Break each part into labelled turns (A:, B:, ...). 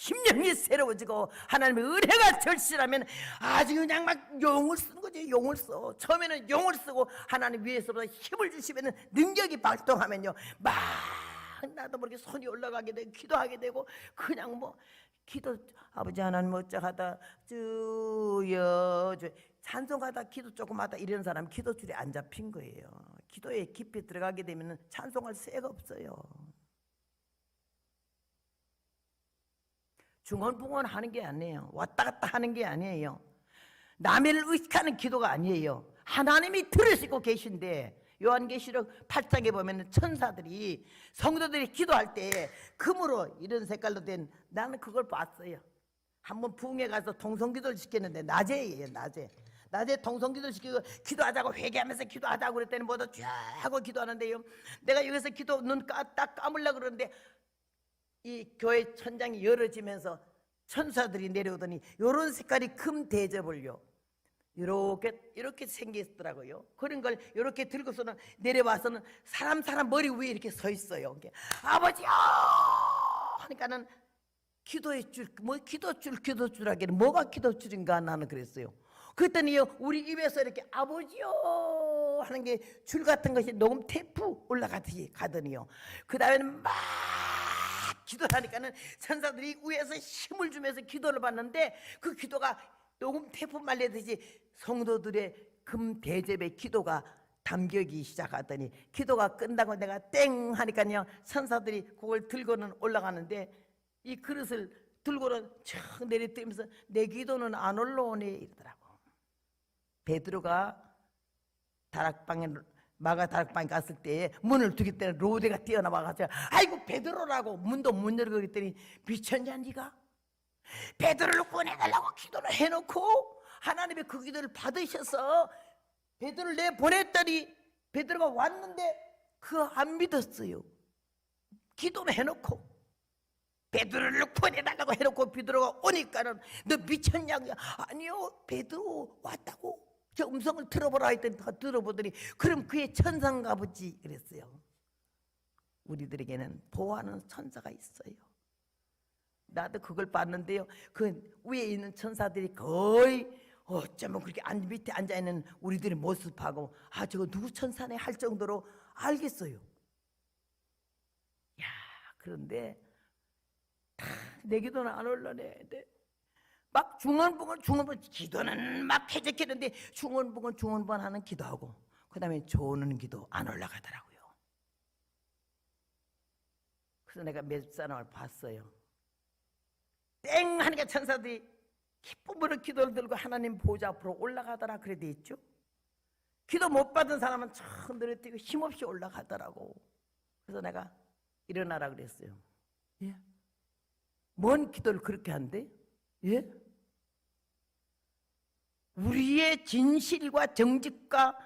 A: 심령이 새로워지고 하나님의 은혜가 절실하면 아주 그냥 막 용을 쓰는 거죠. 용을 써. 처음에는 용을 쓰고 하나님 위에서부터 힘을 주시면 능력이 발동하면요 막 나도 모르게 손이 올라가게 되고 기도하게 되고 그냥 뭐 기도 아버지 하나님 어쩌하다 주여 찬송하다 기도 조금 하다 이런 사람 기도줄에 안 잡힌 거예요. 기도에 깊이 들어가게 되면 찬송할 새가 없어요. 중언부언 하는 게 아니에요. 왔다 갔다 하는 게 아니에요. 남을 의식하는 기도가 아니에요. 하나님이 들으시고 계신데 요한계시록 8장에 보면 천사들이 성도들이 기도할 때 금으로 이런 색깔로 된 나는 그걸 봤어요. 한번 부흥회 가서 동성기도를 시켰는데 낮에예요. 낮에 동성기도를 시키고 기도하자고 회개하면서 기도하자고 그랬더니 모두 쫙 하고 기도하는데요 내가 여기서 기도 눈 딱 감으려고 그러는데 이 교회 천장이 열어지면서 천사들이 내려오더니 이런 색깔이 금 대접을요 이렇게 생겼더라고요. 그런 걸 이렇게 들고서는 내려와서는 사람 머리 위에 이렇게 서 있어요. 아버지요 하니까는 기도의 줄, 뭐 기도줄 하기는 뭐가 기도줄인가 나는 그랬어요. 그랬더니요 우리 입에서 이렇게 아버지요 하는 게 줄 같은 것이 녹음 테이프 올라가듯이 가더니요 그 다음에는 막 기도를 하니까는 천사들이 위에서 힘을 주면서 기도를 받는데 그 기도가 녹음 테이프 말리듯이 성도들의 금 대접의 기도가 담겨기 시작하더니 기도가 끝나고 내가 땡 하니까요 천사들이 그걸 들고는 올라가는데 이 그릇을 들고는 촥 내리뜨면서 내 기도는 안 올라오네 이러더라고. 베드로가 마가 다락방에 갔을 때 문을 두기 때문에 로데가 뛰어나와가지고 아이고 베드로라고 문도 못 열고 그랬더니 미쳤냐 네가? 베드로를 구원해달라고 기도를 해놓고 하나님의 그 기도를 받으셔서 베드로를 내보냈더니 베드로가 왔는데 그거 안 믿었어요. 기도를 해놓고 베드로를 구원해달라고 해놓고 베드로가 오니까는 너 미쳤냐고. 아니요 베드로 왔다고 저 음성을 들어보라 했더니 다 들어보더니 그럼 그의 천사인가 보지 그랬어요. 우리들에게는 보호하는 천사가 있어요. 나도 그걸 봤는데요 그 위에 있는 천사들이 거의 어쩌면 그렇게 밑에 앉아있는 우리들의 모습하고 아 저거 누구 천사네 할 정도로 알겠어요. 야 그런데 내 기도는 안 올라내. 막 중언부언 기도는 막 해적했는데 중언부언 하는 기도하고 그 다음에 조는 기도 안 올라가더라고요. 그래서 내가 몇 사람을 봤어요. 땡 하니까 천사들이 기쁨으로 기도를 들고 하나님 보좌 앞으로 올라가더라 그래 돼 있죠. 기도 못 받은 사람은 참 늘어뜨리고 힘없이 올라가더라고. 그래서 내가 일어나라 그랬어요. 예? 뭔 기도를 그렇게 한대? 예? 우리의 진실과 정직과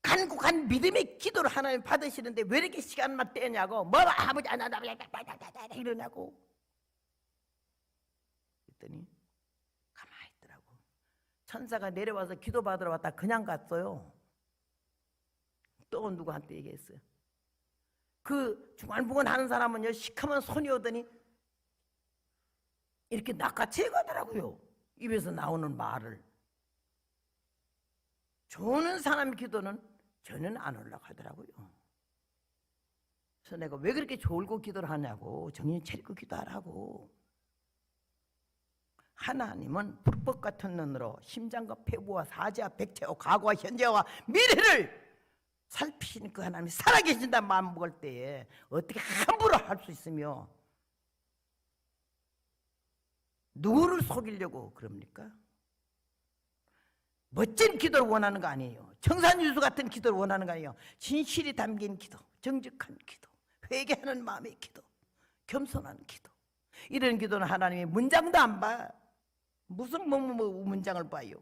A: 간곡한 믿음의 기도를 하나님 받으시는데 왜 이렇게 시간만 떼냐고. 뭐 아버지 이러냐고. 그랬더니 가만히 있더라고. 천사가 내려와서 기도 받으러 왔다 그냥 갔어요. 또 누구한테 얘기했어요. 그 중간부근 하는 사람은요 시커먼 손이 오더니 이렇게 낚아채 가더라고요. 입에서 나오는 말을. 조는 사람 기도는 전혀 안 올라가더라고요. 그래서 내가 왜 그렇게 졸고 기도를 하냐고. 정신 차리고 기도하라고. 하나님은 불법 같은 눈으로 심장과 폐부와 사지와 백체와 과거와 현재와 미래를 살피시는 그 하나님이 살아계신다는 마음 먹을 때에 어떻게 함부로 할 수 있으며 누구를 속이려고 그럽니까? 멋진 기도를 원하는 거 아니에요. 청산유수 같은 기도를 원하는 거 아니에요. 진실이 담긴 기도, 정직한 기도, 회개하는 마음의 기도, 겸손한 기도. 이런 기도는 하나님이 문장도 안 봐. 무슨 문장을 봐요.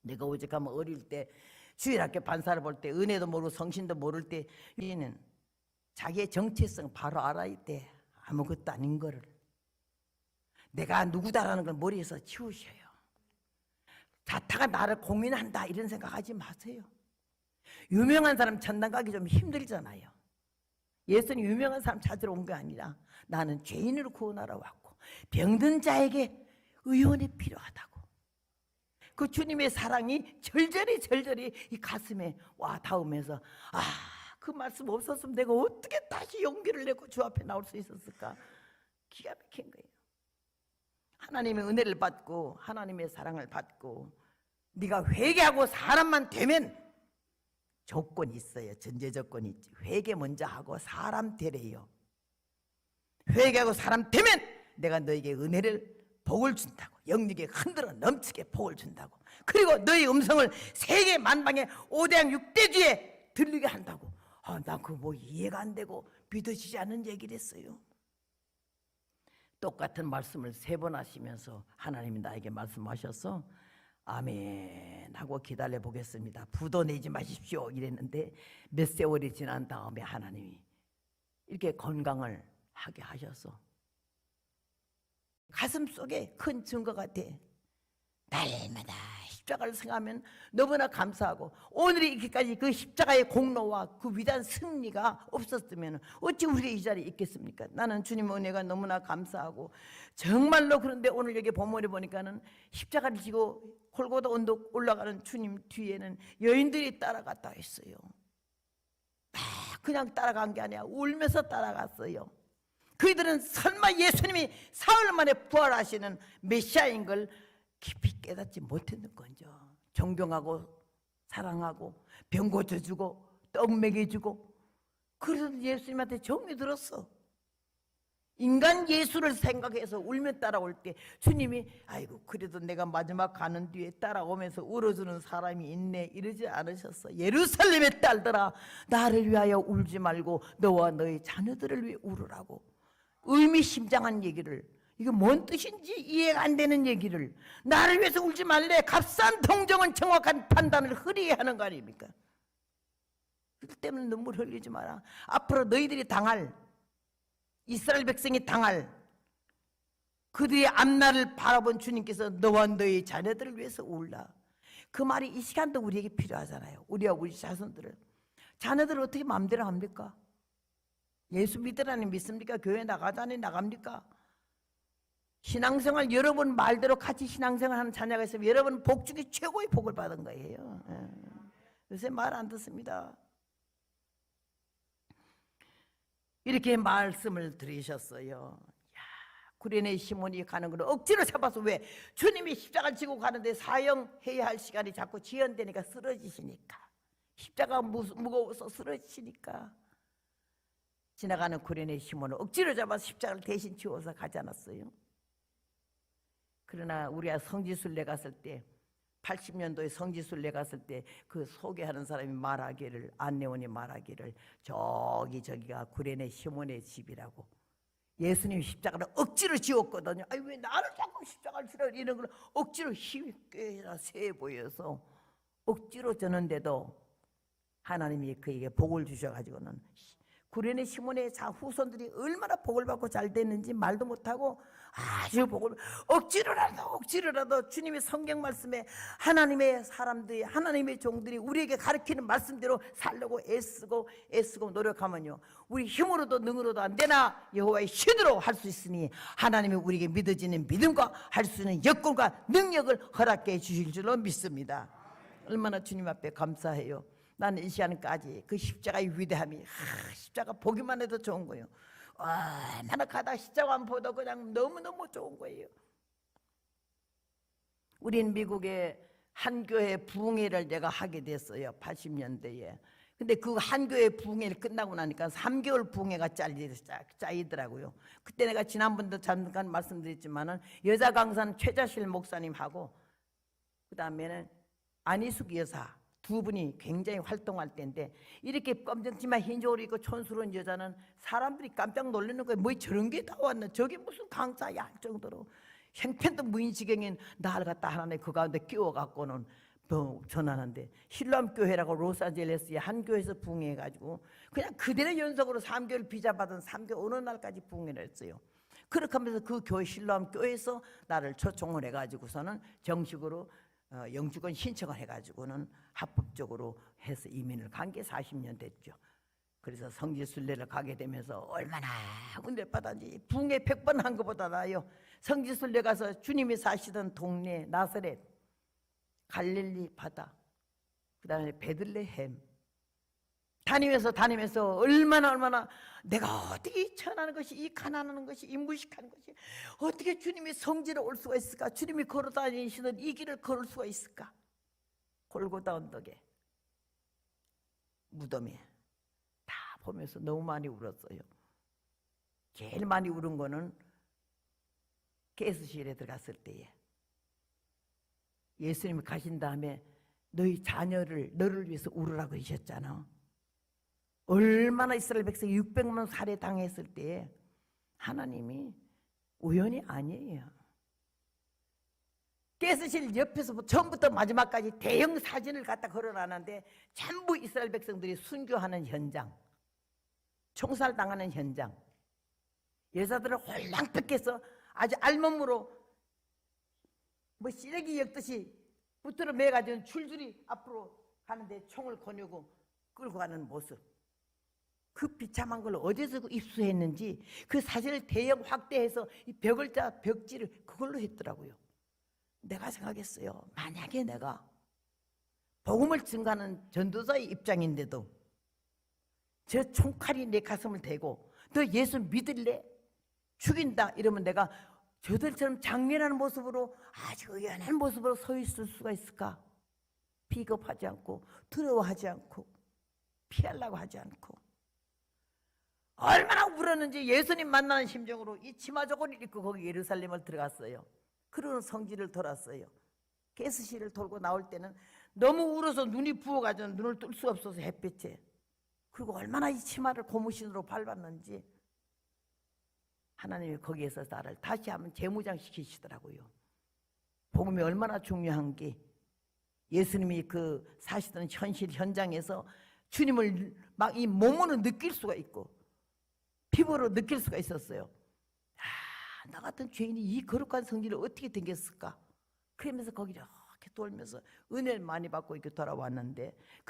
A: 내가 오직하면 어릴 때 주일학교 반사를 볼 때 은혜도 모르고 성신도 모를 때 얘는 자기의 정체성 바로 알아야 돼. 아무것도 아닌 거를. 내가 누구다라는 걸 머리에서 치우셔요. 자타가 나를 공인한다 이런 생각하지 마세요. 유명한 사람 천당 가기 좀 힘들잖아요. 예수는 유명한 사람 찾으러 온 게 아니라 나는 죄인으로 구원하러 왔고 병든 자에게 의원이 필요하다고. 그 주님의 사랑이 절절히 이 가슴에 와 닿으면서 그 말씀 없었으면 내가 어떻게 다시 용기를 내고 주 앞에 나올 수 있었을까. 기가 막힌 거예요. 하나님의 은혜를 받고 하나님의 사랑을 받고 네가 회개하고 사람만 되면 조건이 있어요. 전제 조건이 있지. 회개 먼저 하고 사람 되래요. 회개하고 사람 되면 내가 너에게 은혜를 복을 준다고. 영육에 흔들어 넘치게 복을 준다고. 그리고 너의 음성을 세계 만방에 5대양 6대주에 들리게 한다고. 나 그거 뭐 이해가 안 되고 믿어지지 않는 얘기를 했어요. 똑같은 말씀을 3번 하시면서 하나님이 나에게 말씀하셔서 아멘 하고 기다려 보겠습니다. 부도 내지 마십시오 이랬는데 몇 세월이 지난 다음에 하나님이 이렇게 건강을 하게 하셔서 가슴 속에 큰 증거가 돼. 날마다 십자가를 생각하면 너무나 감사하고 오늘이 이렇게까지 그 십자가의 공로와 그 위대한 승리가 없었으면 어찌 우리가 이 자리에 있겠습니까? 나는 주님의 은혜가 너무나 감사하고 정말로. 그런데 오늘 여기 본문에 보니까는 십자가를 지고 골고다 언덕 올라가는 주님 뒤에는 여인들이 따라갔다 했어요. 그냥 따라간 게 아니라 울면서 따라갔어요. 그들은 설마 예수님이 사흘 만에 부활하시는 메시아인 걸 깊이 깨닫지 못했는 거죠. 존경하고 사랑하고 병 고쳐주고 떡 먹여주고 그래서 예수님한테 정이 들었어. 인간 예수를 생각해서 울며 따라올 때 주님이 아이고 그래도 내가 마지막 가는 뒤에 따라오면서 울어주는 사람이 있네 이러지 않으셨어. 예루살렘의 딸들아 나를 위하여 울지 말고 너와 너의 자녀들을 위해 울으라고. 의미심장한 얘기를, 이게 뭔 뜻인지 이해가 안 되는 얘기를, 나를 위해서 울지 말래. 값싼 동정은 정확한 판단을 흐리게 하는 거 아닙니까? 그렇기 때문에 눈물 흘리지 마라. 앞으로 너희들이 당할, 이스라엘 백성이 당할 그들의 앞날을 바라본 주님께서 너와 너희 자녀들을 위해서 울라. 그 말이 이 시간도 우리에게 필요하잖아요. 우리와 우리 자손들을. 자녀들을 어떻게 마음대로 합니까? 예수 믿으라니 믿습니까? 교회 나가자니 나갑니까? 신앙생활 여러분 말대로 같이 신앙생활하는 자녀가 있으면 여러분 복 중에 최고의 복을 받은 거예요. 요새 말 안 듣습니다. 이렇게 말씀을 들으셨어요. 구레네 시몬이 가는 걸 억지로 잡아서, 왜? 주님이 십자가를 지고 가는데 사형해야 할 시간이 자꾸 지연되니까 쓰러지시니까, 십자가 무거워서 쓰러지시니까 지나가는 구레네 시몬을 억지로 잡아서 십자가를 대신 지워서 가지 않았어요. 그러나 우리가 성지순례 갔을 때, 80년도에 성지순례 갔을 때 그 소개하는 사람이 말하기를, 안내원이 말하기를 저기가 구레네 시몬의 집이라고. 예수님이 십자가를 억지로 지웠거든요. 아니 왜 나를 자꾸 십자가를 지라, 이런 걸 억지로 힘이 꽤나 세 보여서 억지로 졌는데도 하나님이 그에게 복을 주셔가지고는 구레네 시몬의 후손들이 얼마나 복을 받고 잘 됐는지 말도 못하고 아주 복을, 억지로라도 주님의 성경 말씀에 하나님의 사람들이, 하나님의 종들이 우리에게 가르치는 말씀대로 살려고 애쓰고 노력하면요, 우리 힘으로도 능으로도 안 되나 여호와의 신으로 할 수 있으니 하나님이 우리에게 믿어지는 믿음과 할 수 있는 여건과 능력을 허락해 주실 줄로 믿습니다. 얼마나 주님 앞에 감사해요. 나는 이 시간까지 그 십자가의 위대함이, 십자가 보기만 해도 좋은 거예요. 얼마나 가다 십자가만 보도 그냥 너무너무 좋은 거예요. 우린 미국의 한 교회 부흥회를 내가 하게 됐어요. 80년대에. 근데 그 한 교회 부흥회를 끝나고 나니까 3개월 부흥회가 짜이더라고요. 그때 내가 지난번도 잠깐 말씀드렸지만은 여자 강사는 최자실 목사님하고 그 다음에는 안희숙 여사 두 분이 굉장히 활동할 때인데, 이렇게 검정치마 흰 옷을 입고 촌스러운 여자는 사람들이 깜짝 놀라는 거예요. 뭐 저런 게 다 왔나, 저게 무슨 강사야 할 정도로 형편도 무인지경인 나를 갖다 하나님 그 가운데 끼워갖고는 전하는데, 신람 교회라고 로스앤젤레스의 한 교회에서 부흥해가지고 그냥 그대로 연속으로 3개월 비자 받은 3개월 어느 날까지 부흥회를 했어요. 그렇게 하면서 그 교회 신람 교회에서 나를 초청을 해가지고서는 정식으로 영주권 신청을 해가지고는 합법적으로 해서 이민을 간 게 40년 됐죠. 그래서 성지순례를 가게 되면서 얼마나 은혜 받았는지 붕에 100번 한 것보다 나아요. 성지순례 가서 주님이 사시던 동네 나사렛, 갈릴리 바다, 그 다음에 베들레헴 다니면서 얼마나 내가 어떻게 이 천하는 것이, 이 가난하는 것이, 이 무식한 것이 어떻게 주님이 성지로 올 수가 있을까? 주님이 걸어다니시는 이 길을 걸을 수가 있을까? 골고다 언덕에 무덤에 다 보면서 너무 많이 울었어요. 제일 많이 울은 거는 가스실에 들어갔을 때에 예수님이 가신 다음에 너희 자녀를 너를 위해서 울으라고 하셨잖아. 얼마나 이스라엘 백성이 600만 살해 당했을 때에 하나님이 우연이 아니에요. 가스실 옆에서 처음부터 마지막까지 대형 사진을 갖다 걸어놨는데 전부 이스라엘 백성들이 순교하는 현장, 총살당하는 현장, 여자들을 홀랑 뺏겨서 아주 알몸으로 뭐 시래기 엮듯이 붙들어 매가지고 줄줄이 앞으로 가는데 총을 거느고 끌고 가는 모습, 그 비참한 걸 어디서 입수했는지 그 사진을 대형 확대해서 이 벽을자 벽지를 그걸로 했더라고요. 내가 생각했어요. 만약에 내가 복음을 증가하는 전도자의 입장인데도 저 총칼이 내 가슴을 대고 너 예수 믿을래? 죽인다 이러면 내가 저들처럼 장렬한 모습으로 아주 의연한 모습으로 서 있을 수가 있을까? 비겁하지 않고 두려워하지 않고 피하려고 하지 않고 얼마나 울었는지 예수님 만나는 심정으로 이 치마저고리를 입고 거기 예루살렘을 들어갔어요. 그러는 성지를 돌았어요. 가스실을 돌고 나올 때는 너무 울어서 눈이 부어가지고 눈을 뜰 수 없어서 햇빛에, 그리고 얼마나 이 치마를 고무신으로 밟았는지 하나님이 거기에서 나를 다시 한번 재무장시키시더라고요. 복음이 얼마나 중요한 게 예수님이 그 사시던 현실 현장에서 주님을 막 이 몸으로 느낄 수가 있고 피부로 느낄 수가 있었어요. 아, 나 같은 죄인이 이 거룩한 성지를 어떻게 댕겼을까? 그러면서 거기를 이렇게 돌면서 은혜를 많이 받고 이렇게 돌아왔는데